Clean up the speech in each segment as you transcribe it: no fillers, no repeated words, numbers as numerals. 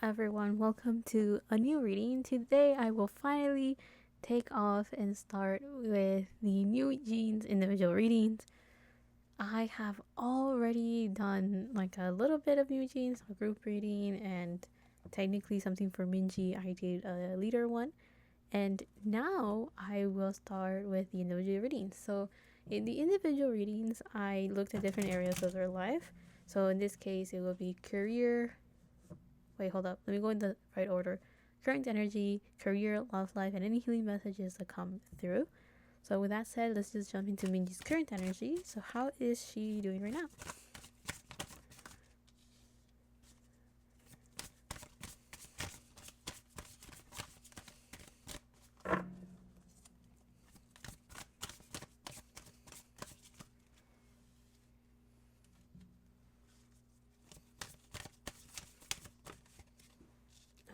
Hello everyone, welcome to a new reading. Today I will finally take off and start with the NewJeans individual readings. I have already done like a little bit of NewJeans, a group reading, and technically something for Minji. I did a leader one. And now I will start with the individual readings. So in the individual readings, I looked at different areas of their life. So in this case, it will be career. Wait, hold up. Let me go in the right order. Current energy, career, love life, and any healing messages that come through. So with that said, let's just jump into Minji's current energy. So how is she doing right now?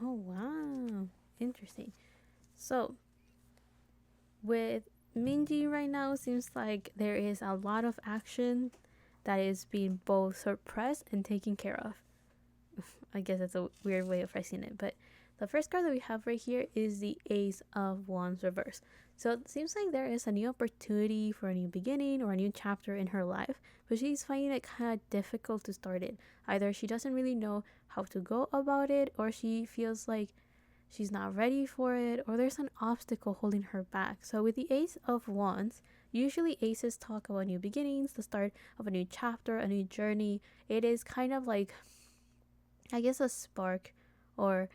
Oh, wow. Interesting. So with Minji right now, seems like there is a lot of action that is being both suppressed and taken care of. I guess that's a weird way of phrasing it, but the first card that we have right here is the Ace of Wands reverse. So it seems like there is a new opportunity for a new beginning or a new chapter in her life, but she's finding it kind of difficult to start it. Either she doesn't really know how to go about it, or she feels like she's not ready for it, or there's an obstacle holding her back. So with the Ace of Wands, usually aces talk about new beginnings, the start of a new chapter, a new journey. It is kind of like, I guess, a spark or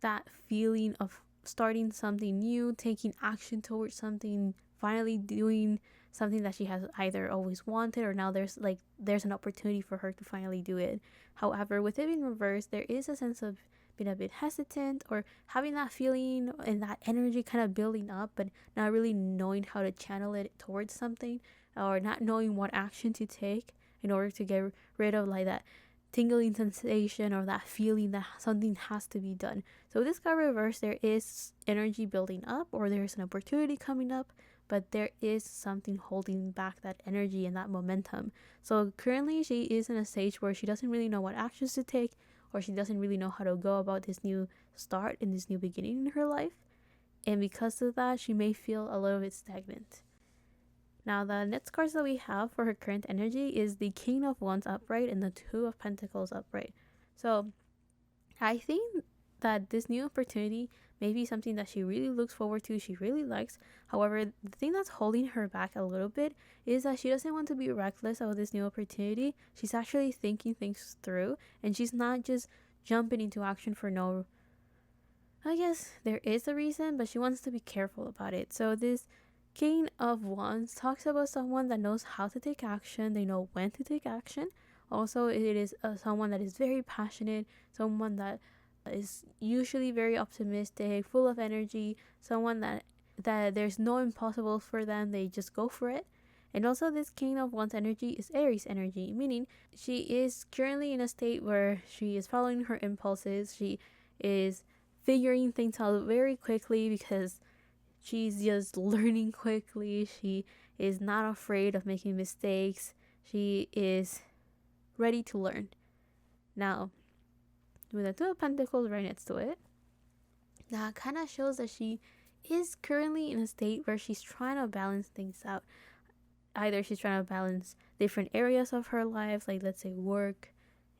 that feeling of starting something new, taking action towards something, finally doing something that she has either always wanted, or now there's an opportunity for her to finally do it. However, with it in reverse, there is a sense of being a bit hesitant or having that feeling and that energy kind of building up, but not really knowing how to channel it towards something, or not knowing what action to take in order to get rid of like that tingling sensation or that feeling that something has to be done. So with this card reverse, there is energy building up, or there's an opportunity coming up, but there is something holding back that energy and that momentum. So currently she is in a stage where she doesn't really know what actions to take, or she doesn't really know how to go about this new start and this new beginning in her life. And because of that, she may feel a little bit stagnant. Now, the next cards that we have for her current energy is the King of Wands upright and the Two of Pentacles upright. So, I think that this new opportunity may be something that she really looks forward to, she really likes. However, the thing that's holding her back a little bit is that she doesn't want to be reckless about this new opportunity. She's actually thinking things through, and she's not just jumping into action for no... I guess there is a reason, but she wants to be careful about it. So this King of Wands talks about someone that knows how to take action, they know when to take action. Also, it is someone that is very passionate, someone that is usually very optimistic, full of energy, someone that there's no impossible for them, they just go for it. And also this King of Wands energy is Aries energy, meaning she is currently in a state where she is following her impulses, she is figuring things out very quickly because she's just learning quickly. She is not afraid of making mistakes. She is ready to learn. Now, with the Two of Pentacles right next to it, that kind of shows that she is currently in a state where she's trying to balance things out. Either she's trying to balance different areas of her life, like let's say work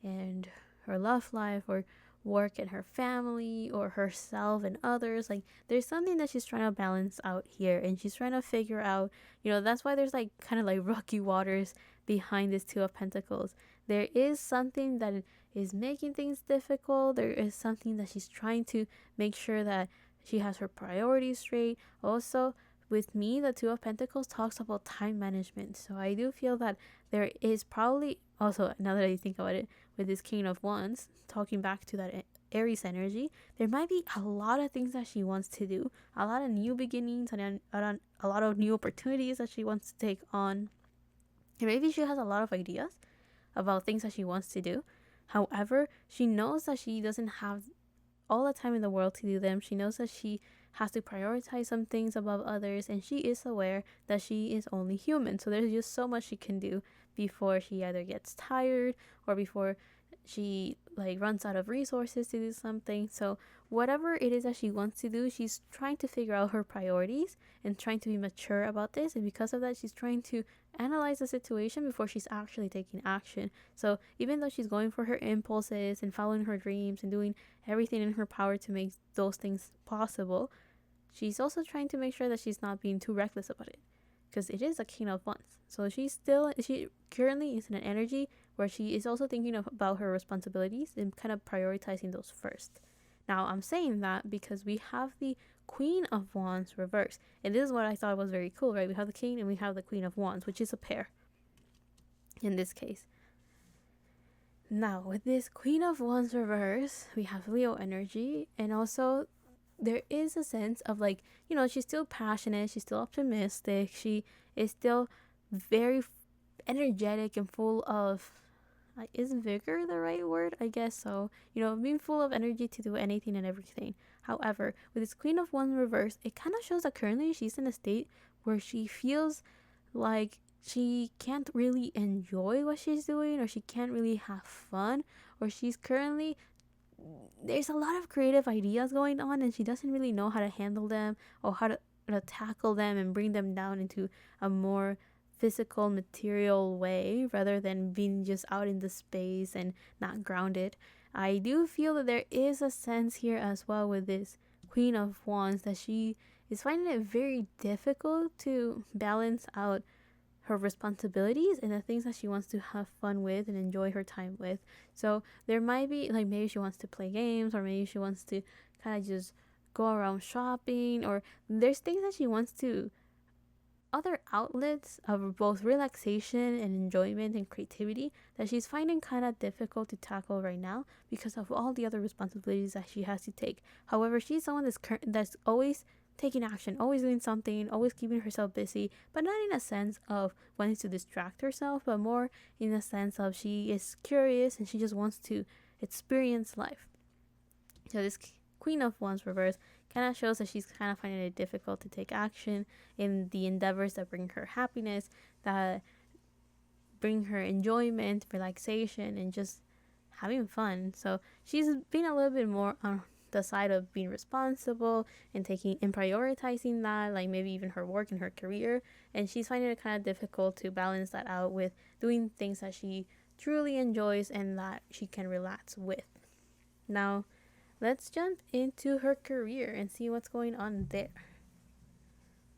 and her love life, or work and her family, or herself and others. Like there's something that she's trying to balance out here, and she's trying to figure out, that's why there's like kind of like rocky waters behind this Two of Pentacles. There is something that is making things difficult. There is something that she's trying to make sure that she has her priorities straight. Also, with me, the Two of Pentacles talks about time management. So I do feel that there is probably also, now that I think about it, with this King of Wands, talking back to that Aries energy, there might be a lot of things that she wants to do, a lot of new beginnings, and a lot of new opportunities that she wants to take on. And maybe she has a lot of ideas about things that she wants to do. However, she knows that she doesn't have all the time in the world to do them. She knows that she has to prioritize some things above others, and she is aware that she is only human. So there's just so much she can do before she either gets tired or before she like runs out of resources to do something. So whatever it is that she wants to do, she's trying to figure out her priorities and trying to be mature about this. And because of that, she's trying to analyze the situation before she's actually taking action. So even though she's going for her impulses and following her dreams and doing everything in her power to make those things possible, she's also trying to make sure that she's not being too reckless about it, because it is a king of wands. So she currently is in an energy where she is also thinking about her responsibilities and kind of prioritizing those first. Now I'm saying that because we have the Queen of Wands reversed, and this is what I thought was very cool, right? We have the King and we have the Queen of Wands, which is a pair in this case. Now with this Queen of Wands reverse, we have Leo energy, and also there is a sense of like, she's still passionate, she's still optimistic, she is still very energetic and full of, is vigor the right word? I guess so. Being full of energy to do anything and everything. However, with this Queen of Wands reverse, it kind of shows that currently she's in a state where she feels like she can't really enjoy what she's doing, or she can't really have fun, or there's a lot of creative ideas going on and she doesn't really know how to handle them or how to tackle them and bring them down into a more physical, material way rather than being just out in the space and not grounded. I do feel that there is a sense here as well with this Queen of Wands that she is finding it very difficult to balance out her responsibilities and the things that she wants to have fun with and enjoy her time with. So there might be like, maybe she wants to play games, or maybe she wants to kind of just go around shopping, or there's things that she wants to, other outlets of both relaxation and enjoyment and creativity that she's finding kind of difficult to tackle right now because of all the other responsibilities that she has to take. However, she's someone that's always taking action, always doing something, always keeping herself busy, but not in a sense of wanting to distract herself, but more in a sense of she is curious and she just wants to experience life. So this Queen of Wands reverse kind of shows that she's kind of finding it difficult to take action in the endeavors that bring her happiness, that bring her enjoyment, relaxation, and just having fun. So she's been a little bit more on the side of being responsible and prioritizing that, like maybe even her work and her career, and she's finding it kind of difficult to balance that out with doing things that she truly enjoys and that she can relax with. Now let's jump into her career and see what's going on there.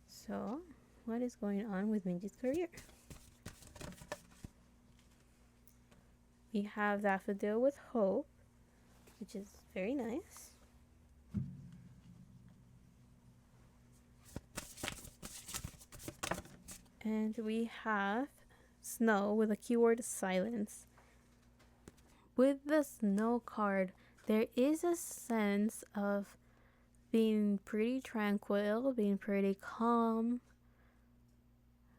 So what is going on with Minji's career? We have Daffodil with Hope, which is very nice. And we have Snow with a keyword silence. With the Snow card, there is a sense of being pretty tranquil, being pretty calm,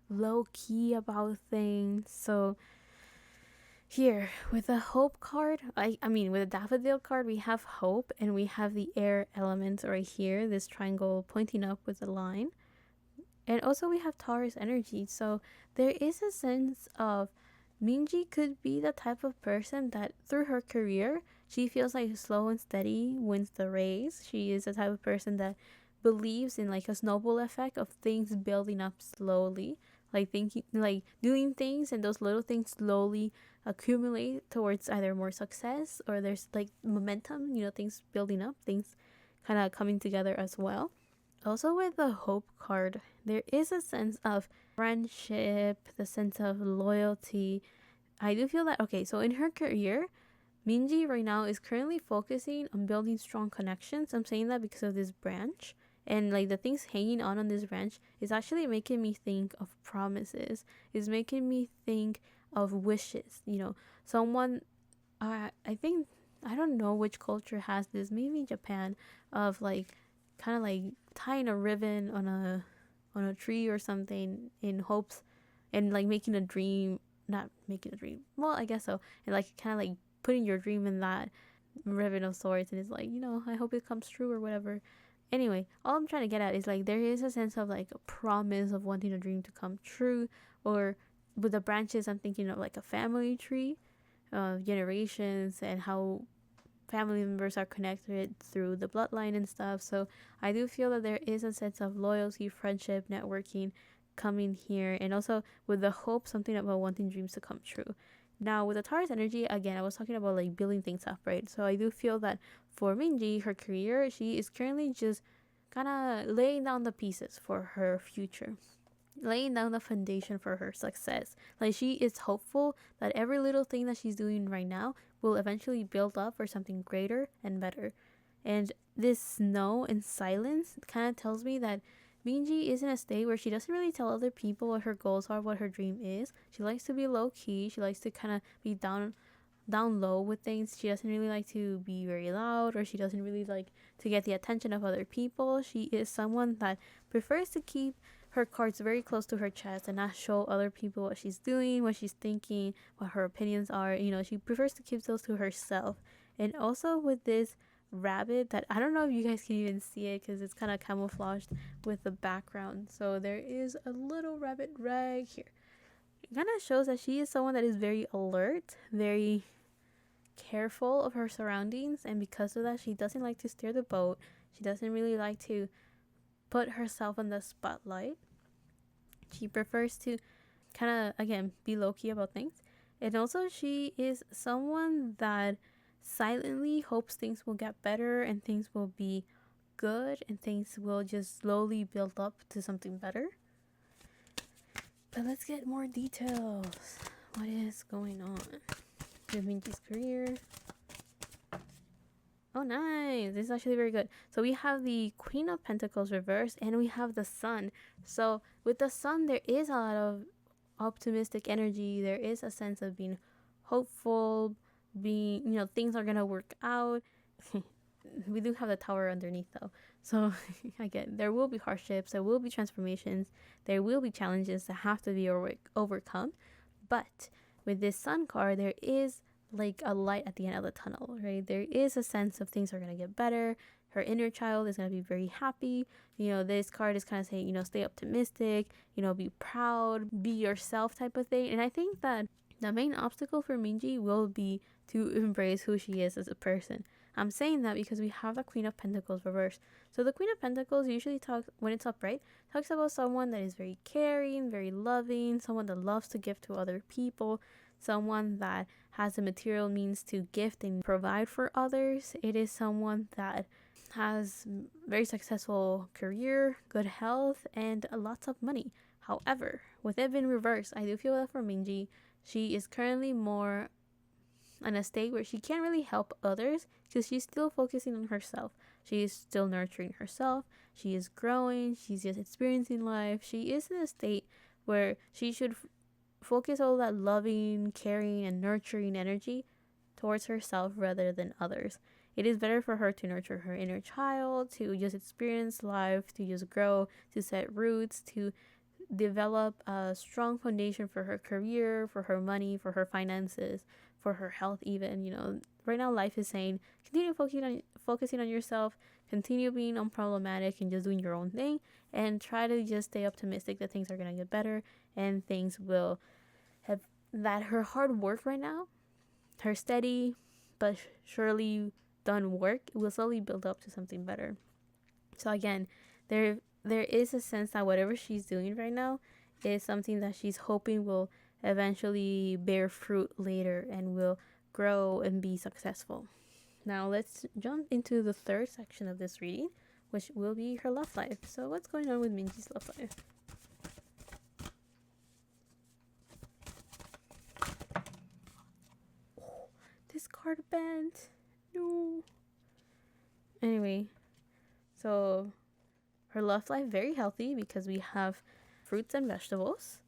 low key about things. So here with the Hope card, with the Daffodil card, we have hope and we have the air element right here, this triangle pointing up with a line. And also we have Taurus energy. So there is a sense of Minji could be the type of person that through her career, she feels like slow and steady wins the race. She is the type of person that believes in like a snowball effect of things building up slowly, like doing things, and those little things slowly accumulate towards either more success or there's like momentum, things building up, things kind of coming together as well. Also with the Hope card, there is a sense of friendship, the sense of loyalty. I do feel that, okay, so in her career, Minji right now is currently focusing on building strong connections. I'm saying that because of this branch. And like the things hanging on this branch is actually making me think of promises. It's making me think of wishes. Someone, I think, I don't know which culture has this, maybe Japan, of like kind of like tying a ribbon on a tree or something in hopes, and like making a dream, not making a dream, well I guess so, and like kind of like putting your dream in that ribbon of sorts, and it's like, I hope it comes true or whatever. Anyway, all I'm trying to get at is like there is a sense of like a promise of wanting a dream to come true. Or with the branches, I'm thinking of like a family tree, generations and how family members are connected through the bloodline and stuff. So I do feel that there is a sense of loyalty, friendship, networking coming here, and also with the hope, something about wanting dreams to come true. Now with the Taurus energy, again, I was talking about like building things up, right? So I do feel that for Minji, her career, she is currently just kind of laying down the pieces for her future, laying down the foundation for her success. Like she is hopeful that every little thing that she's doing right now will eventually build up for something greater and better. And this snow and silence kind of tells me that Minji is in a state where she doesn't really tell other people what her goals are, what her dream is. She likes to be low key. She likes to kind of be down low with things. She doesn't really like to be very loud, or she doesn't really like to get the attention of other people. She is someone that prefers to keep her cards very close to her chest and not show other people what she's doing, what she's thinking, what her opinions are. You know, she prefers to keep those to herself. And also with this rabbit that I don't know if you guys can even see it because it's kind of camouflaged with the background. So there is a little rabbit right here. It kind of shows that she is someone that is very alert, very careful of her surroundings, and because of that, she doesn't like to steer the boat. She doesn't really like to put herself in the spotlight. She prefers to kind of, again, be low-key about things. And also she is someone that silently hopes things will get better and things will be good and things will just slowly build up to something better. But let's get more details. What is going on with Minji's career? Oh, nice. This is actually very good. So we have the Queen of Pentacles reversed and we have the Sun. So with the Sun, there is a lot of optimistic energy. There is a sense of being hopeful, being, you know, things are going to work out. We do have the Tower underneath though. So again, there will be hardships, there will be transformations, there will be challenges that have to be overcome. But with this Sun card, there is like a light at the end of the tunnel, right? There is a sense of things are going to get better. Her inner child is going to be very happy. You know, this card is kind of saying, you know, stay optimistic, you know, be proud, be yourself type of thing. And I think that the main obstacle for Minji will be to embrace who she is as a person. I'm saying that because we have the Queen of Pentacles reversed. So the Queen of Pentacles usually talks, when it's upright, talks about someone that is very caring, very loving, someone that loves to give to other people, someone that has the material means to gift and provide for others. It is someone that has very successful career, good health, and lots of money. However, with it being reversed, I do feel that for Minji, she is currently more in a state where she can't really help others because she's still focusing on herself. She is still nurturing herself. She is growing. She's just experiencing life. She is in a state where she should focus all that loving, caring, and nurturing energy towards herself rather than others. It is better for her to nurture her inner child, to just experience life, to just grow, to set roots, to develop a strong foundation for her career, for her money, for her finances, for her health even. You know, right now life is saying continue focusing on yourself, continue being unproblematic and just doing your own thing, and try to just stay optimistic that things are going to get better and things will have that her hard work right now, her steady but surely done work will slowly build up to something better. So again, there is a sense that whatever she's doing right now is something that she's hoping will eventually bear fruit later and will grow and be successful. Now let's jump into the third section of this reading, which will be her love life. So what's going on with Minji's love life? Oh, this card bent. No. Anyway, so her love life very healthy because we have fruits and vegetables.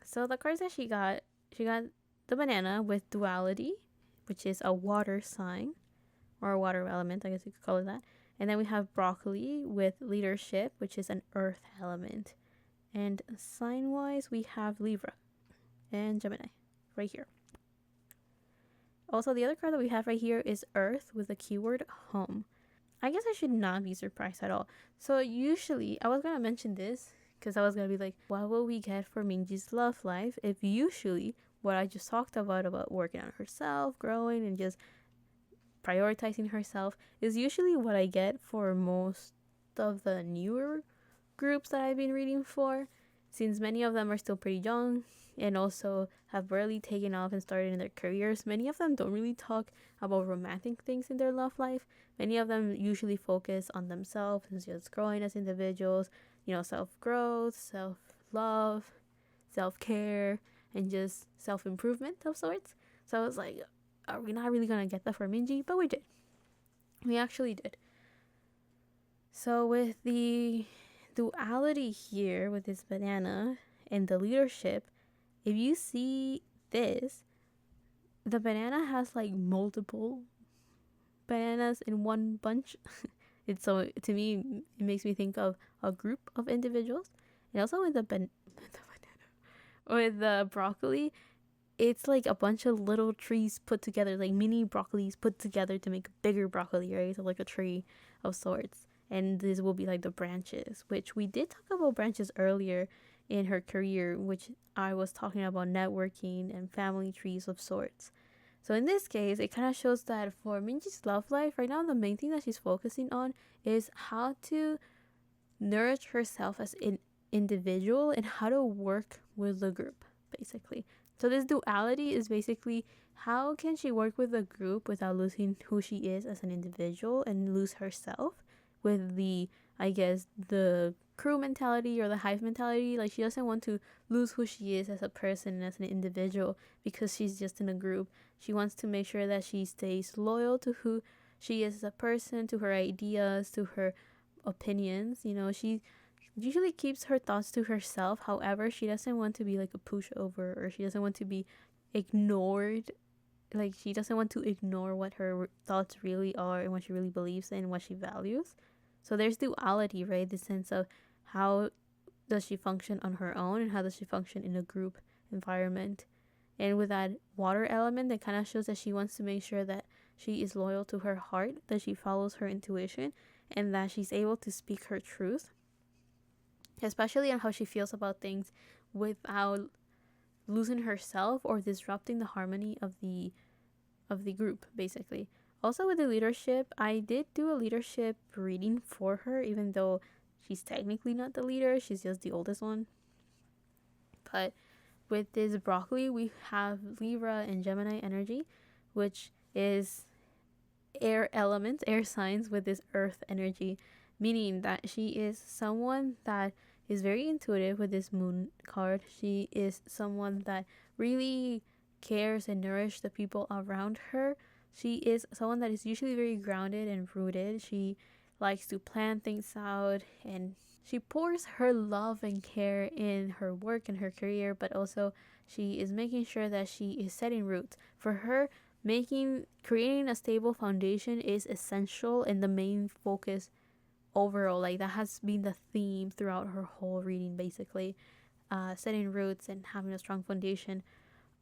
So the cards that she got the banana with duality, which is a water sign or a water element, I guess you could call it that. And then we have broccoli with leadership, which is an earth element. And sign-wise, we have Libra and Gemini right here. Also, the other card that we have right here is Earth with the keyword home. I guess I should not be surprised at all. So usually, I was gonna mention this because I was gonna be like, what will we get for Minji's love life if usually what I just talked about working on herself, growing, and just prioritizing herself is usually what I get for most of the newer groups that I've been reading for, since many of them are still pretty young and also have barely taken off and started in their careers. Many of them don't really talk about romantic things in their love life. Many of them usually focus on themselves and just growing as individuals, self growth, self love, self care, and just self improvement of sorts. So I was like, are we not really gonna get that for Minji? But we did. We actually did. So with the duality here with this banana and the leadership, if you see this, the banana has like multiple bananas in one bunch. It's so, to me, it makes me think of a group of individuals. And also with the banana, with the broccoli, it's like a bunch of little trees put together, like mini broccolis put together to make a bigger broccoli, right? So like a tree of sorts. And this will be like the branches, which we did talk about branches earlier in her career, which I was talking about networking and family trees of sorts. So in this case, it kind of shows that for Minji's love life right now, the main thing that she's focusing on is how to nourish herself as an individual and how to work with the group, basically. So this duality is basically how can she work with the group without losing who she is as an individual and lose herself with the, I guess, the crew mentality or the hive mentality. Like, she doesn't want to lose who she is as a person and as an individual because she's just in a group. She wants to make sure that she stays loyal to who she is as a person, to her ideas, to her opinions. She usually keeps her thoughts to herself. However, she doesn't want to be like a pushover, or she doesn't want to be ignored. Like, she doesn't want to ignore what her thoughts really are and what she really believes in, what she values. So there's duality, right? The sense of how does she function on her own and how does she function in a group environment. And with that water element, that kind of shows that she wants to make sure that she is loyal to her heart, that she follows her intuition, and that she's able to speak her truth, especially on how she feels about things without losing herself or disrupting the harmony of the group, basically. Also with the leadership, I did do a leadership reading for her, even though she's technically not the leader, she's just the oldest one. But with this broccoli, we have Libra and Gemini energy, which is air elements, air signs with this earth energy, meaning that she is someone that is very intuitive with this moon card. She is someone that really cares and nourishes the people around her. She is someone that is usually very grounded and rooted. She likes to plan things out, and she pours her love and care in her work and her career, but also she is making sure that she is setting roots. For her, creating a stable foundation is essential and the main focus overall. Like, that has been the theme throughout her whole reading, basically. Setting roots and having a strong foundation.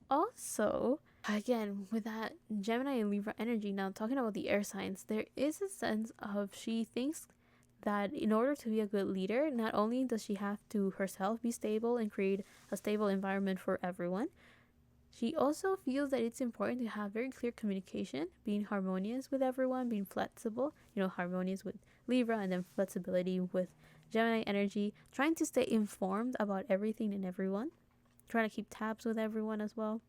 Also, again, with that Gemini and Libra energy, now talking about the air signs, there is a sense of she thinks that in order to be a good leader, not only does she have to herself be stable and create a stable environment for everyone, she also feels that it's important to have very clear communication, being harmonious with everyone, being flexible, harmonious with Libra, and then flexibility with Gemini energy, trying to stay informed about everything and everyone, trying to keep tabs with everyone as well.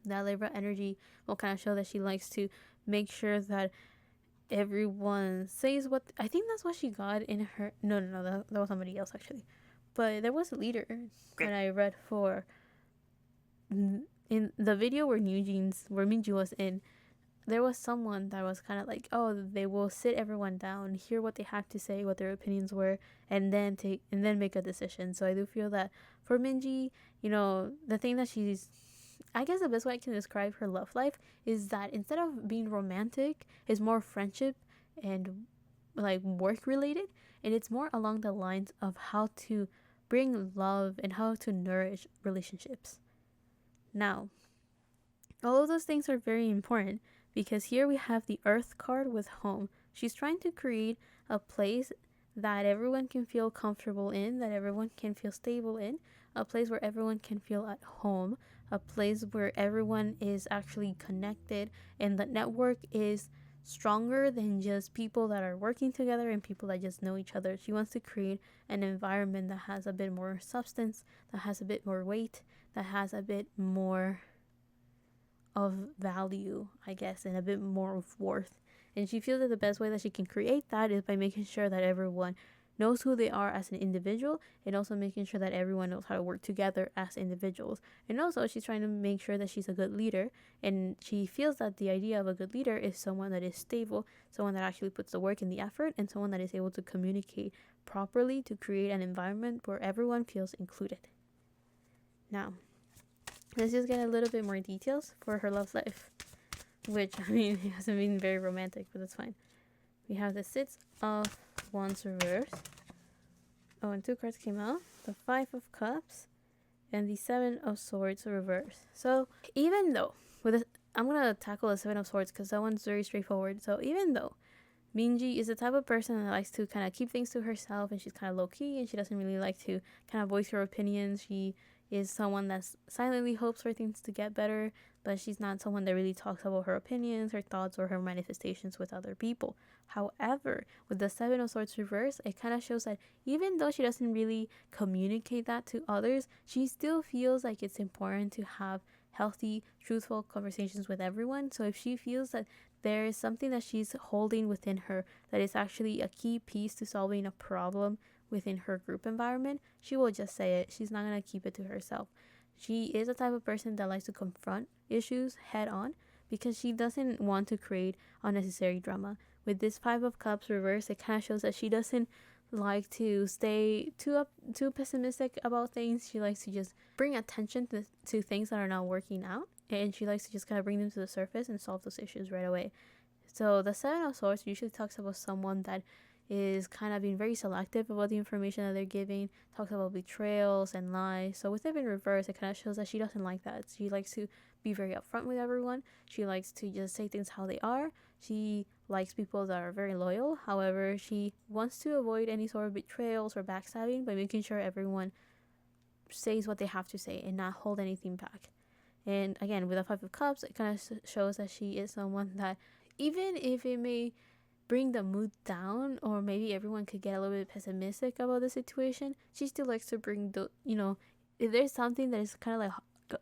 That Libra energy will kind of show that she likes to make sure that everyone says what, I think that's what she got in her, no, that was somebody else actually. But there was a leader that I read for in the video where Minji was in. There was someone that was kind of like, oh, they will sit everyone down, hear what they have to say, what their opinions were, and then make a decision. So I do feel that for Minji, the thing that I guess the best way I can describe her love life is that instead of being romantic, it's more friendship and like work related, and it's more along the lines of how to bring love and how to nourish relationships. Now, all of those things are very important because here we have the Earth card with home, She's trying to create a place that everyone can feel comfortable in, that everyone can feel stable in, a place where everyone can feel at home, a place where everyone is actually connected and the network is stronger than just people that are working together and people that just know each other. She wants to create an environment that has a bit more substance, that has a bit more weight, that has a bit more of value, I guess, and a bit more of worth. And she feels that the best way that she can create that is by making sure that everyone knows who they are as an individual, and also making sure that everyone knows how to work together as individuals. And also, she's trying to make sure that she's a good leader, and she feels that the idea of a good leader is someone that is stable, someone that actually puts the work and the effort, and someone that is able to communicate properly to create an environment where everyone feels included. Now, let's just get a little bit more details for her love life, which, I mean, it hasn't been very romantic, but that's fine. We have the Six of Wands reversed. Oh, and two cards came out. The Five of Cups and the Seven of Swords reversed. So even though, I'm going to tackle the Seven of Swords because that one's very straightforward. So even though Minji is the type of person that likes to kind of keep things to herself, and she's kind of low-key, and she doesn't really like to kind of voice her opinions. She is someone that silently hopes for things to get better, but she's not someone that really talks about her opinions, her thoughts, or her manifestations with other people. However, with the Seven of Swords reverse, it kind of shows that even though she doesn't really communicate that to others, she still feels like it's important to have healthy, truthful conversations with everyone. So if she feels that there is something that she's holding within her that is actually a key piece to solving a problem within her group environment, she will just say it. She's not going to keep it to herself. She is a type of person that likes to confront issues head on because she doesn't want to create unnecessary drama. With this Five of Cups reverse, it kind of shows that she doesn't like to stay too pessimistic about things. She likes to just bring attention to things that are not working out, and she likes to just kind of bring them to the surface and solve those issues right away. So the Seven of Swords usually talks about someone that is kind of being very selective about the information that they're giving, talks about betrayals and lies. So with it in reverse, it kind of shows that she doesn't like that. She likes to be very upfront with everyone. She likes to just say things how they are. She likes people that are very loyal. However, she wants to avoid any sort of betrayals or backstabbing by making sure everyone says what they have to say and not hold anything back. And again, with the Five of Cups, it kind of shows that she is someone that, even if it may bring the mood down, or maybe everyone could get a little bit pessimistic about the situation, she still likes to bring the, if there's something that is kind of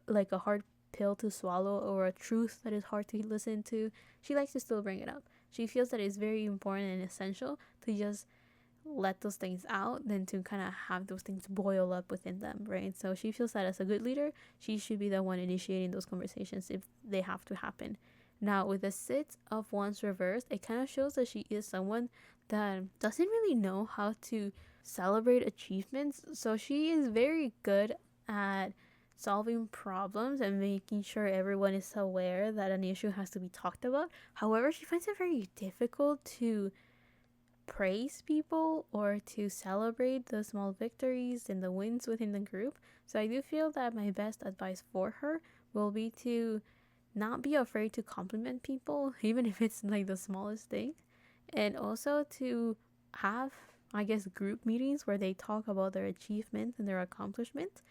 like a hard pill to swallow, or a truth that is hard to listen to, she likes to still bring it up. She feels that it's very important and essential to just let those things out than to kind of have those things boil up within them, right? So she feels that as a good leader, she should be the one initiating those conversations if they have to happen. Now, with the Six of Wands reversed, it kind of shows that she is someone that doesn't really know how to celebrate achievements. So she is very good at solving problems and making sure everyone is aware that an issue has to be talked about. However, she finds it very difficult to praise people or to celebrate the small victories and the wins within the group. So I do feel that my best advice for her will be to not be afraid to compliment people, even if it's like the smallest thing, and also to have, I guess, group meetings where they talk about their achievements and their accomplishments.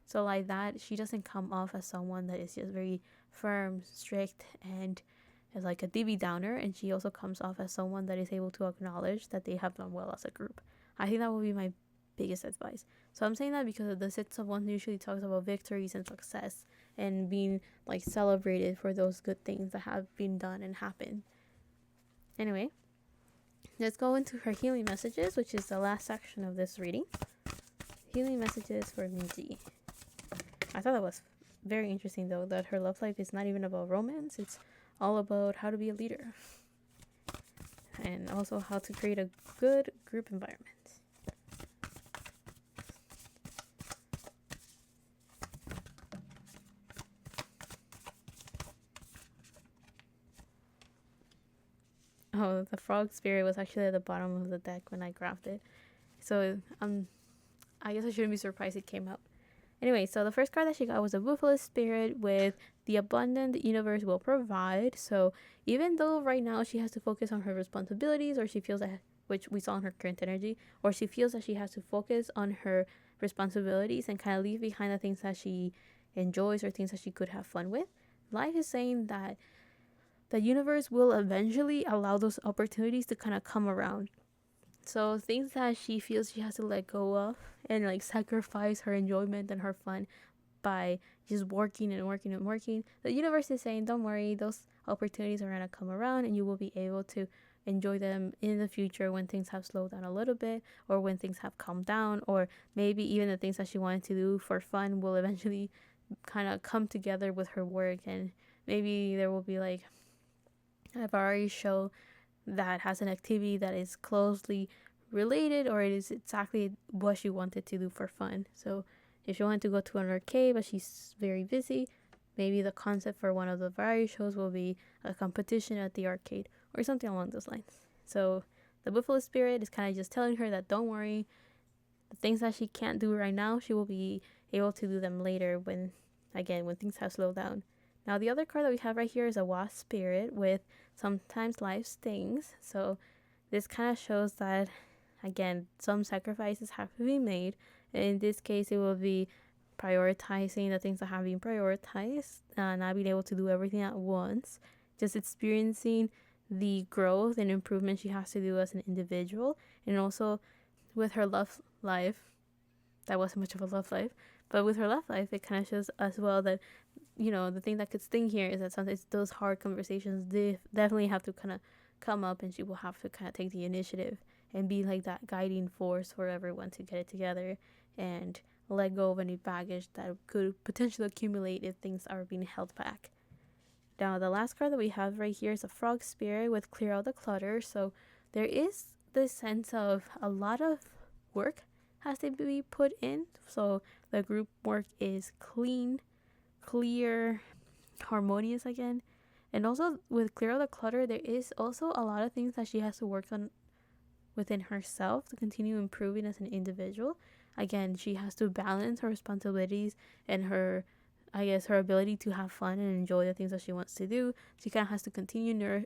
So like that, she doesn't come off as someone that is just very firm, strict, and as like a Debbie Downer, and she also comes off as someone that is able to acknowledge that they have done well as a group. I think that would be my biggest advice. So I'm saying that because the Six of Wands usually talks about victories and success and being like celebrated for those good things that have been done and happened. Anyway, let's go into her healing messages, which is the last section of this reading. Healing messages for Minji. I thought that was very interesting, though, that her love life is not even about romance. It's all about how to be a leader and also how to create a good group environment. Oh, the frog spirit was actually at the bottom of the deck when I grabbed it. So I guess I shouldn't be surprised it came out. Anyway, so the first card that she got was a ruthless spirit with the abundant the universe will provide. So even though right now she has to focus on her responsibilities, or she feels that, which we saw in her current energy, or she feels that she has to focus on her responsibilities and kind of leave behind the things that she enjoys or things that she could have fun with, life is saying that the universe will eventually allow those opportunities to kind of come around. So things that she feels she has to let go of and like sacrifice her enjoyment and her fun by just working and working and working, the universe is saying, don't worry, those opportunities are going to come around and you will be able to enjoy them in the future when things have slowed down a little bit, or when things have calmed down, or maybe even the things that she wanted to do for fun will eventually kind of come together with her work. And maybe there will be like a variety show that has an activity that is closely related, or it is exactly what she wanted to do for fun. So if she wanted to go to an arcade but she's very busy, maybe the concept for one of the variety shows will be a competition at the arcade or something along those lines. So the Buffalo Spirit is kind of just telling her that don't worry, the things that she can't do right now, she will be able to do them later when things have slowed down. Now the other card that we have right here is a Wasp Spirit with sometimes life stings. So this kind of shows that, again, some sacrifices have to be made. In this case, it will be prioritizing the things that have been prioritized, not being able to do everything at once, just experiencing the growth and improvement she has to do as an individual. And also with her love life, that wasn't much of a love life, but with her love life, it kind of shows as well that, you know, the thing that could sting here is that sometimes those hard conversations definitely have to kind of come up, and she will have to kind of take the initiative and be like that guiding force for everyone to get it together and let go of any baggage that could potentially accumulate if things are being held back. Now, the last card that we have right here is a Frog Spirit with Clear Out the Clutter. So there is this sense of a lot of work has to be put in. So the group work is clean, clear, harmonious again. And also with Clear Out the Clutter, there is also a lot of things that she has to work on within herself to continue improving as an individual. Again, she has to balance her responsibilities and her ability to have fun and enjoy the things that she wants to do. She kind of has to continue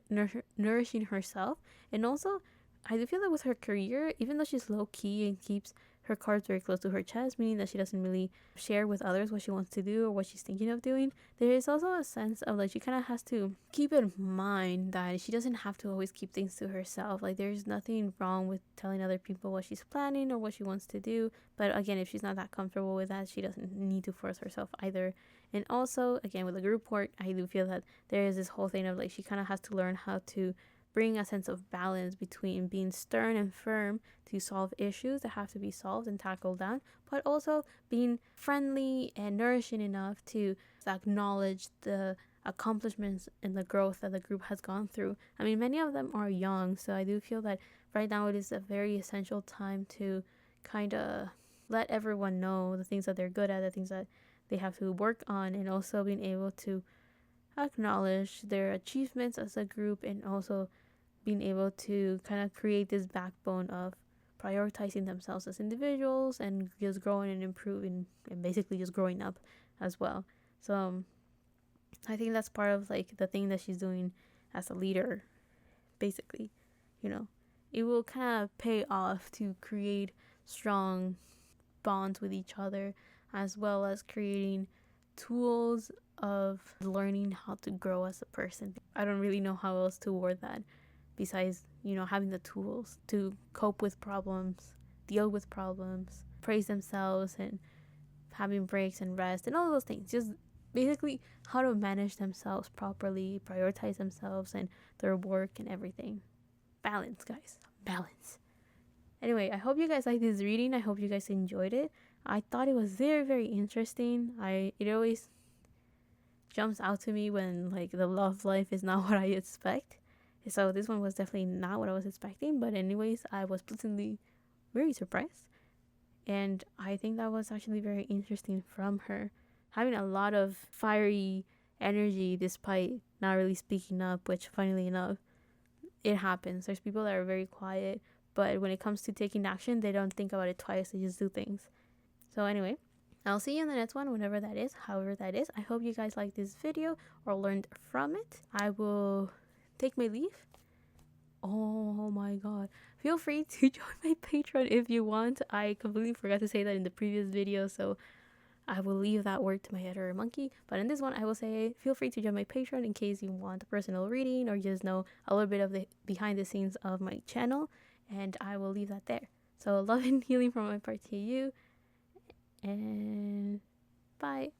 nourishing herself. And also, I do feel that with her career, even though she's low key and keeps her cards very close to her chest, meaning that she doesn't really share with others what she wants to do or what she's thinking of doing, there is also a sense of like she kind of has to keep in mind that she doesn't have to always keep things to herself. Like there's nothing wrong with telling other people what she's planning or what she wants to do, but again, if she's not that comfortable with that, she doesn't need to force herself either. And also, again, with the group work, I do feel that there is this whole thing of like she kind of has to learn how to bring a sense of balance between being stern and firm to solve issues that have to be solved and tackled down, but also being friendly and nourishing enough to acknowledge the accomplishments and the growth that the group has gone through. I mean, many of them are young, so I do feel that right now it is a very essential time to kind of let everyone know the things that they're good at, the things that they have to work on, and also being able to acknowledge their achievements as a group, and also being able to kind of create this backbone of prioritizing themselves as individuals and just growing and improving and basically just growing up as well. So I think that's part of like the thing that she's doing as a leader, basically. You know, it will kind of pay off to create strong bonds with each other, as well as creating tools of learning how to grow as a person. I don't really know how else to word that besides, you know, having the tools to cope with problems, deal with problems, praise themselves, and having breaks and rest and all those things. Just basically how to manage themselves properly, prioritize themselves and their work and everything. Balance, guys. Balance. Anyway, I hope you guys like this reading. I hope you guys enjoyed it. I thought it was very, very interesting. It always jumps out to me when like the love life is not what I expect. So this one was definitely not what I was expecting, but anyways, I was pleasantly very surprised. And I think that was actually very interesting from her. Having a lot of fiery energy despite not really speaking up, which funnily enough, it happens. There's people that are very quiet, but when it comes to taking action, they don't think about it twice, they just do things. So anyway, I'll see you in the next one, whenever that is, however that is. I hope you guys liked this video or learned from it. I will take my leave. Oh my god. Feel free to join my Patreon if you want. I completely forgot to say that in the previous video, so I will leave that word to my editor monkey. But in this one, I will say feel free to join my Patreon in case you want a personal reading or just know a little bit of the behind the scenes of my channel. And I will leave that there. So love and healing from my part to you. And bye.